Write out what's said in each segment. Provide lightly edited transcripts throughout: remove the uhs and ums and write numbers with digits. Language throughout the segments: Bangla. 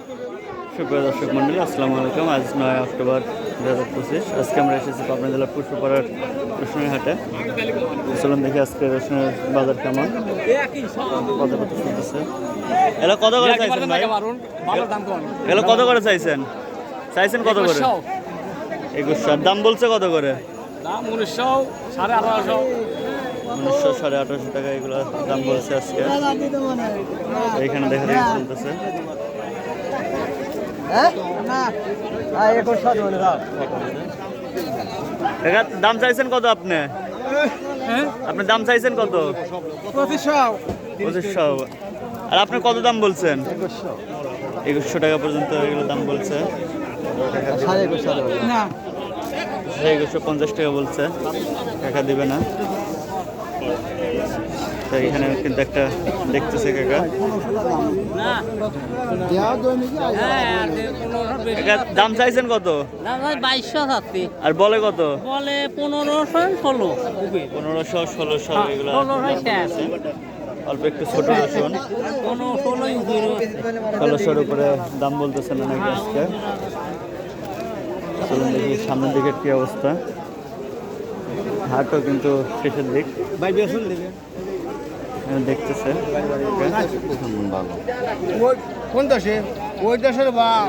সুপ্রিয় দর্শক মন্ডলী, আসসালামু আলাইকুম। আজ 9 অক্টোবর 2025। আজকে আমরা এসেছি পাবনা জেলার পুষ্পপাড়ার রসুনের হাটে। চলুন দেখি আজকে রসুনের বাজার কেমন, কত কত চলতেছে। এগুলো কত করে চাইছেন ভাই? এগুলো কত করে চাইছেন? কত করে? 2100। দাম বলছে কত করে? 1900, 1850। 1900, 1850 টাকা এগুলো দাম বলছে আজকে। এইখানে দেখা দেখি চলতেছে। দাম চাইছেন কত আপনি? আপনি দাম চাইছেন কত? 2500। আর আপনি কত দাম বলছেন? 2100 টাকা পর্যন্ত এগুলো দাম বলছে। 2150 টাকা বলছে, কাকা দিবে না। তো এখানে কিন্তু একটা দেখতেছে কাকা। দাম চাইছেন কত? 2200 আর বলে কত? বলে 1500, 1600 এগুলো অল্প একটু ছোট রসুন। 1600 উপরে দাম বলতেছেন নাকি আজকে। চলুন দেখি সামনের দিকের কি অবস্থা। হাটও কিন্তু শেষের দিক দেখতেছে।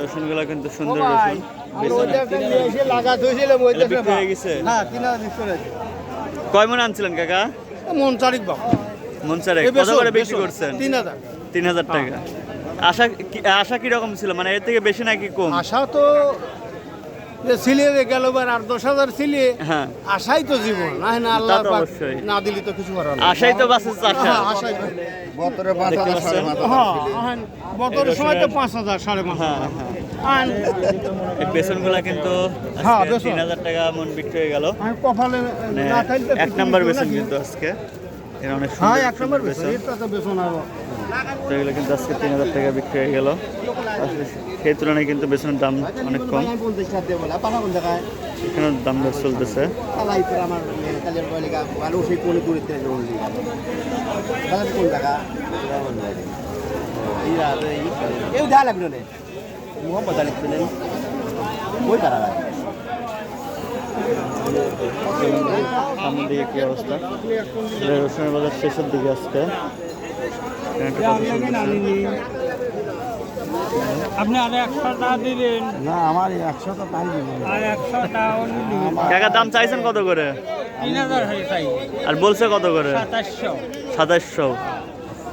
রসুনগুলো কিন্তু সুন্দর রসুন। কয় মন আনছিলেন কাকা? মন চারিক বাবা, মন চারেক। কত করে বিক্রি করছেন? 3000 টাকা। আশা কিরকম ছিল, মানে এর থেকে বেশি নাকি কম? আশা তো ছিলিয়ে গেল আর 10,000 ছিলিয়ে। হ্যাঁ, আশাই তো জীবন, না আল্লাহ পাক অবশ্যই না দিলি তো কিছু করার আশাই তো বাঁচে চাষা। আশাই দেখতে পাচ্ছেন? বতরের সময় তো 5,000, 5,500। হ্যাঁ হ্যাঁ, এই বেসনগুলা কিন্তু হ্যাঁ, আজকে বেসন। 3000 টাকা মন বিক্রি হয়ে গেল। কপালে মানে না থাকলে 1 নাম্বার বেসন কিন্তু আজকে এর অনেক হ্যাঁ, সুন্দর 1 নম্বর বেসন। বেসন, এটা তো বেসন আরো। তো এগুলো কিন্তু আজকে 3000 টাকা বিক্রি হয়ে গেল। আসলে সেই তুলনায় কিন্তু বেসনের দাম অনেক কম। এখানে দাম দর চলতেছে। সামনের দিকে কি অবস্থা? রসুনের বাজার শেষের দিকে আজকে। এখানে একটা কথা চলতেছে। আপনি আর 100 টাকা দিলেন না, আমার 100 টা তাই দিন। আর 100 টাকা কাকা দাম চাইছেন কত করে? 3000 চাই। আর বলছে কত করে? 2700। 2700।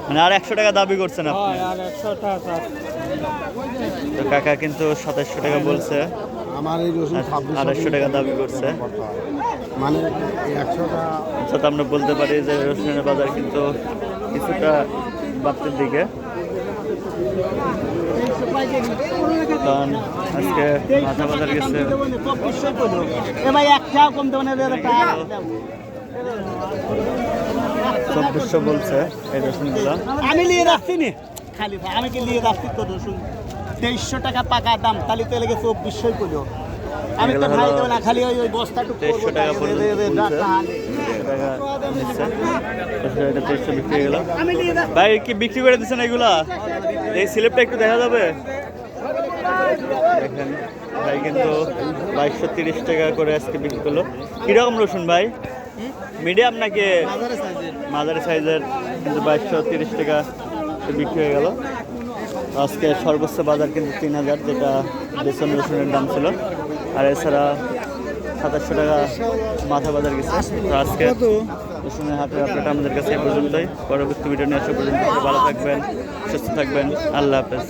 মানে আর 100 টাকা দাবি করছেন আপনি। হয় আর 100 টাকা। তো কাকা কিন্তু 2700 টাকা বলছে, আমার এই রসুন আর 250 টাকা দাবি করছে। মানে 100 টা। আচ্ছা, তো আমরা বলতে পারি যে রসুনের বাজার কিন্তু কিছুটা বাড়তির দিকে। কারণ আজকে মাথা বাজার গেছে 2400 বলছে এই রসুনগুলো। আমি নিয়ে যাচ্ছি নি খালি ভাই, আমি কি নিয়ে যাচ্ছি তো রসুন 2300 টাকা পাকা দাম, তাহলে তো লেগে 2400 করলো। আমি তো এগুলো খাই হলো দেবো না, খালি ওই বস্তাটুকু 2300 টাকা পর্যন্ত বলছে। 2300 টাকা নিচ্ছে। 2300 বিক্রি হয়ে গেল। আমি নিয়ে যাচ্ছি। ভাই কি বিক্রি করে দিচ্ছেন এগুলা? এই স্লিপটা একটু দেখা যাবে? দেখেন ভাই কিন্তু 2230 টাকা করে আজকে বিক্রি করলো। কিরকম রসুন ভাই? মিডিয়াম নাকি মাঝারি সাইজের? কিন্তু 2230 টাকা বিক্রি হয়ে গেল। আজকে সর্বোচ্চ বাজার কিন্তু 3000, যেটা বেসন রসুনের দাম ছিল। আর এছাড়া 2700 টাকা মাথা বাজার গেছে। তো আজকে রসুনের হাটের আপডেট আমাদের কাছে এই পর্যন্তই। পরবর্তী ভিডিও নিয়ে আসা পর্যন্ত ভালো থাকবেন, সুস্থ থাকবেন। আল্লাহ হাফেজ।